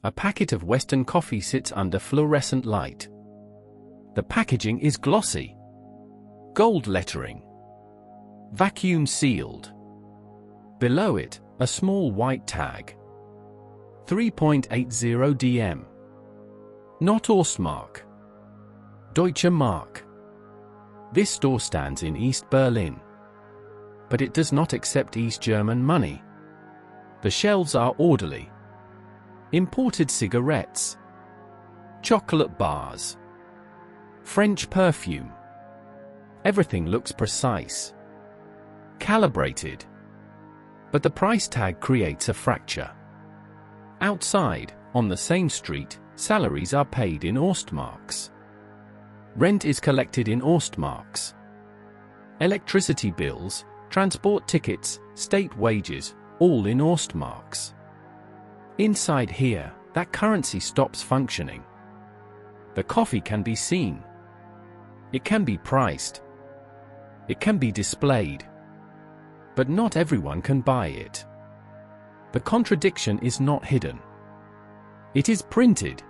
A packet of Western coffee sits under fluorescent light. The packaging is glossy. Gold lettering. Vacuum sealed. Below it, a small white tag. 3.80 dm. Not Ostmark. Deutsche Mark. This store stands in East Berlin. But it does not accept East German money. The shelves are orderly. Imported cigarettes. Chocolate bars. French perfume. Everything looks precise. Calibrated. But the price tag creates a fracture. Outside, on the same street, salaries are paid in Ostmarks. Rent is collected in Ostmarks. Electricity bills, transport tickets, state wages, all in Ostmarks. Inside here, that currency stops functioning. The coffee can be seen. It can be priced. It can be displayed. But not everyone can buy it. The contradiction is not hidden. It is printed.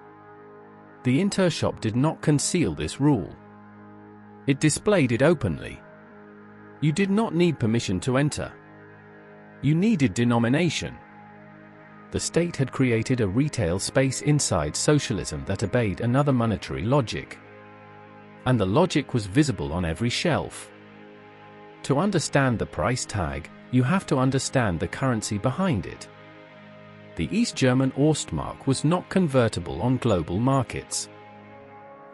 The Intershop did not conceal this rule. It displayed it openly. You did not need permission to enter. You needed denomination. The state had created a retail space inside socialism that obeyed another monetary logic. And the logic was visible on every shelf. To understand the price tag, you have to understand the currency behind it. The East German Ostmark was not convertible on global markets.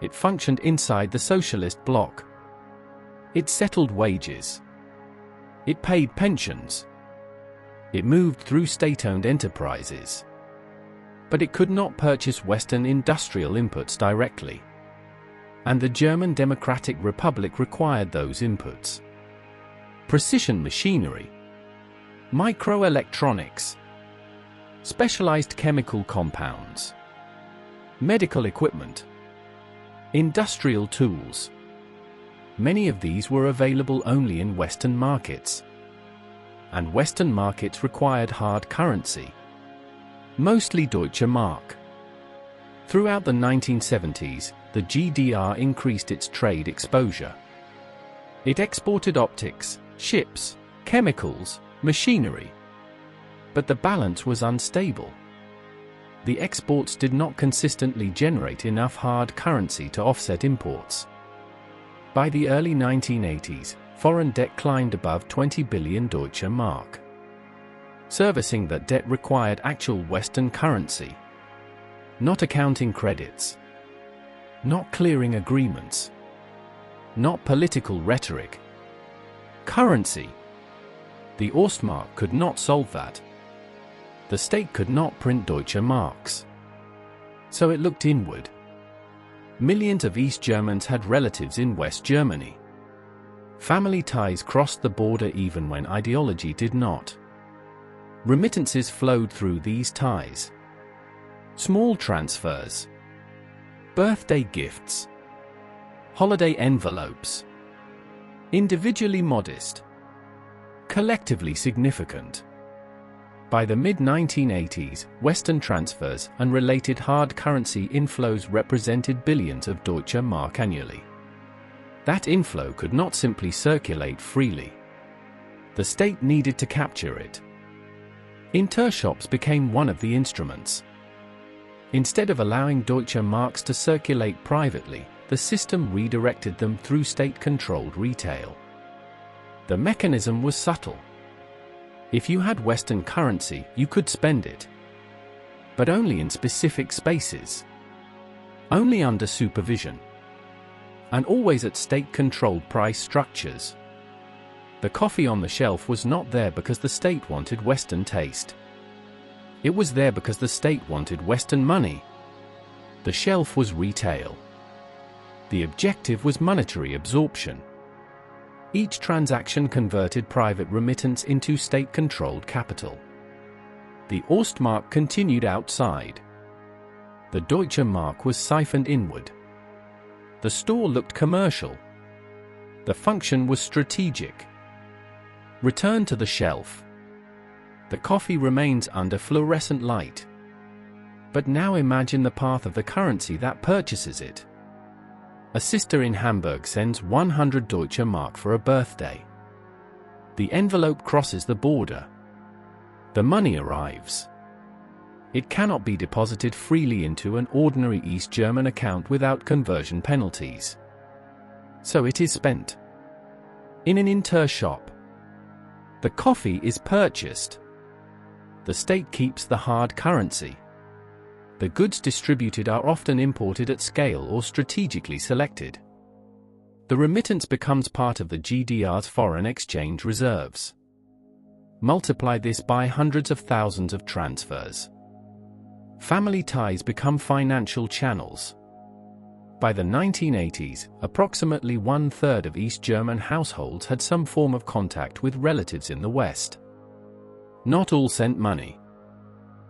It functioned inside the socialist bloc. It settled wages. It paid pensions. It moved through state-owned enterprises. But it could not purchase Western industrial inputs directly. And the German Democratic Republic required those inputs. Precision machinery. Microelectronics. Specialized chemical compounds. Medical equipment. Industrial tools. Many of these were available only in Western markets. And Western markets required hard currency. Mostly Deutsche Mark. Throughout the 1970s, the GDR increased its trade exposure. It exported optics, ships, chemicals, machinery. But the balance was unstable. The exports did not consistently generate enough hard currency to offset imports. By the early 1980s, foreign debt climbed above 20 billion Deutsche Mark. Servicing that debt required actual Western currency. Not accounting credits. Not clearing agreements. Not political rhetoric. Currency. The Ostmark could not solve that. The state could not print Deutsche Marks. So it looked inward. Millions of East Germans had relatives in West Germany. Family ties crossed the border even when ideology did not. Remittances flowed through these ties. Small transfers. Birthday gifts. Holiday envelopes. Individually modest. Collectively significant. By the mid-1980s, Western transfers and related hard currency inflows represented billions of Deutsche Mark annually. That inflow could not simply circulate freely. The state needed to capture it. Intershops became one of the instruments. Instead of allowing Deutsche Marks to circulate privately, the system redirected them through state-controlled retail. The mechanism was subtle. If you had Western currency, you could spend it. But only in specific spaces. Only under supervision. And always at state-controlled price structures. The coffee on the shelf was not there because the state wanted Western taste. It was there because the state wanted Western money. The shelf was retail. The objective was monetary absorption. Each transaction converted private remittance into state-controlled capital. The Ostmark continued outside. The Deutsche Mark was siphoned inward. The store looked commercial. The function was strategic. Return to the shelf. The coffee remains under fluorescent light. But now imagine the path of the currency that purchases it. A sister in Hamburg sends 100 Deutsche Mark for a birthday. The envelope crosses the border. The money arrives. It cannot be deposited freely into an ordinary East German account without conversion penalties. So it is spent in an Intershop. The coffee is purchased. The state keeps the hard currency. The goods distributed are often imported at scale or strategically selected. The remittance becomes part of the GDR's foreign exchange reserves. Multiply this by hundreds of thousands of transfers. Family ties become financial channels. By the 1980s, approximately 1/3 of East German households had some form of contact with relatives in the West. Not all sent money,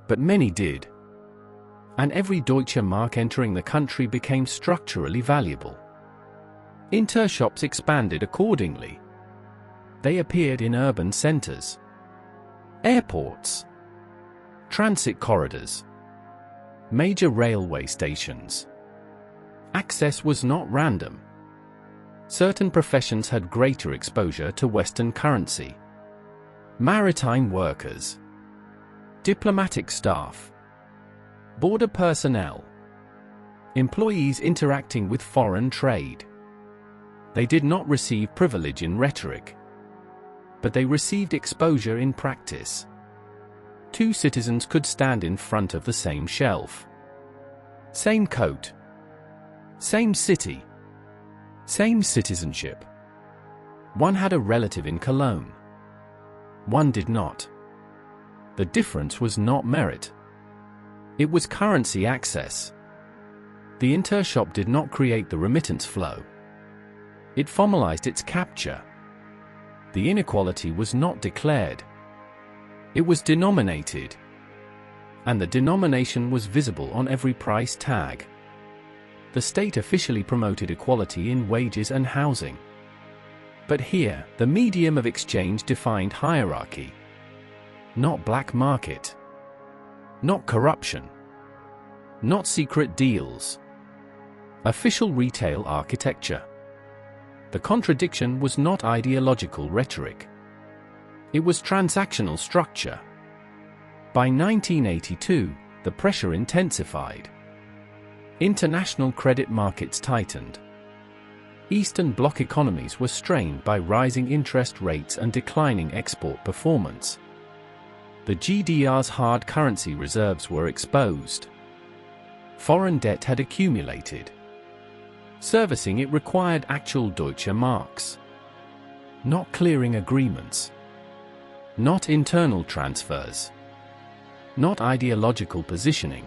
but many did. And every Deutsche Mark entering the country became structurally valuable. Intershops expanded accordingly. They appeared in urban centers, airports, transit corridors, major railway stations. Access was not random. Certain professions had greater exposure to Western currency. Maritime workers, diplomatic staff, border personnel, employees interacting with foreign trade. They did not receive privilege in rhetoric, but they received exposure in practice. Two citizens could stand in front of the same shelf. Same coat. Same city. Same citizenship. One had a relative in Cologne. One did not. The difference was not merit. It was currency access. The Intershop did not create the remittance flow. It formalized its capture. The inequality was not declared. It was denominated. And the denomination was visible on every price tag. The state officially promoted equality in wages and housing. But here, the medium of exchange defined hierarchy. Not black market. Not corruption. Not secret deals. Official retail architecture. The contradiction was not ideological rhetoric. It was transactional structure. By 1982, the pressure intensified. International credit markets tightened. Eastern Bloc economies were strained by rising interest rates and declining export performance. The GDR's hard currency reserves were exposed. Foreign debt had accumulated. Servicing it required actual Deutsche Marks. Not clearing agreements. Not internal transfers. Not ideological positioning.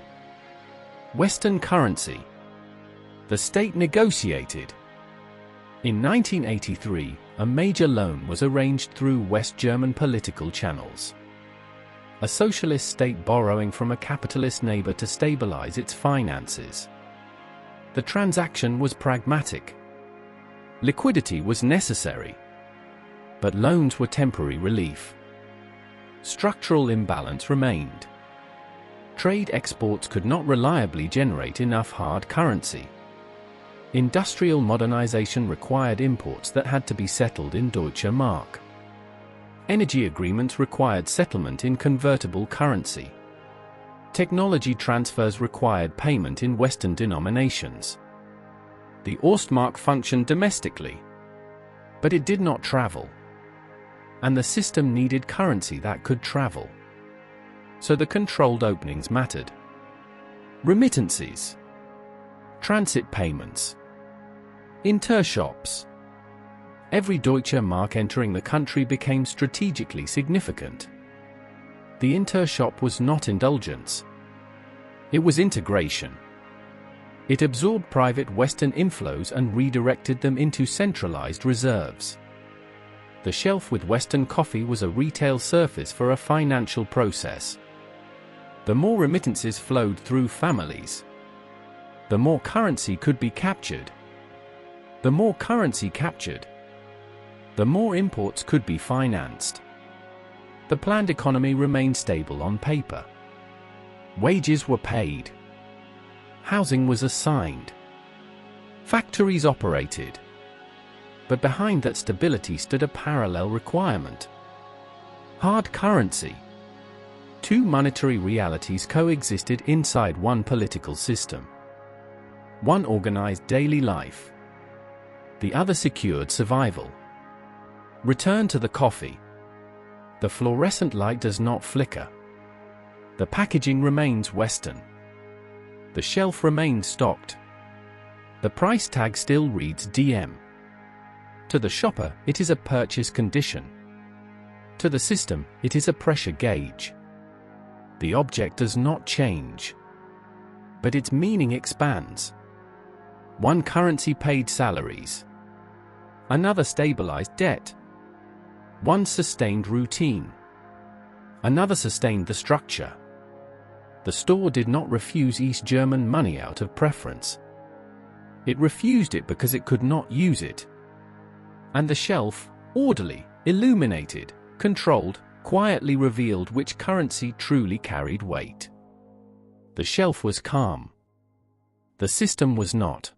Western currency. The state negotiated. In 1983, a major loan was arranged through West German political channels. A socialist state borrowing from a capitalist neighbor to stabilize its finances. The transaction was pragmatic. Liquidity was necessary. But loans were temporary relief. Structural imbalance remained. Trade exports could not reliably generate enough hard currency. Industrial modernization required imports that had to be settled in Deutsche Mark. Energy agreements required settlement in convertible currency. Technology transfers required payment in Western denominations. The Ostmark functioned domestically, but it did not travel. And the system needed currency that could travel. So the controlled openings mattered. Remittances. Transit payments. Intershops. Every Deutsche Mark entering the country became strategically significant. The Intershop was not indulgence. It was integration. It absorbed private Western inflows and redirected them into centralized reserves. The shelf with Western coffee was a retail surface for a financial process. The more remittances flowed through families, the more currency could be captured. The more currency captured, the more imports could be financed. The planned economy remained stable on paper. Wages were paid. Housing was assigned. Factories operated. But behind that stability stood a parallel requirement: hard currency. Two monetary realities coexisted inside one political system. One organized daily life. The other secured survival. Return to the coffee. The fluorescent light does not flicker. The packaging remains Western. The shelf remains stocked. The price tag still reads DM. To the shopper, it is a purchase condition. To the system, it is a pressure gauge. The object does not change, but its meaning expands. One currency paid salaries. Another stabilized debt. One sustained routine. Another sustained the structure. The store did not refuse East German money out of preference. It refused it because it could not use it. And the shelf, orderly, illuminated, controlled, quietly revealed which currency truly carried weight. The shelf was calm. The system was not.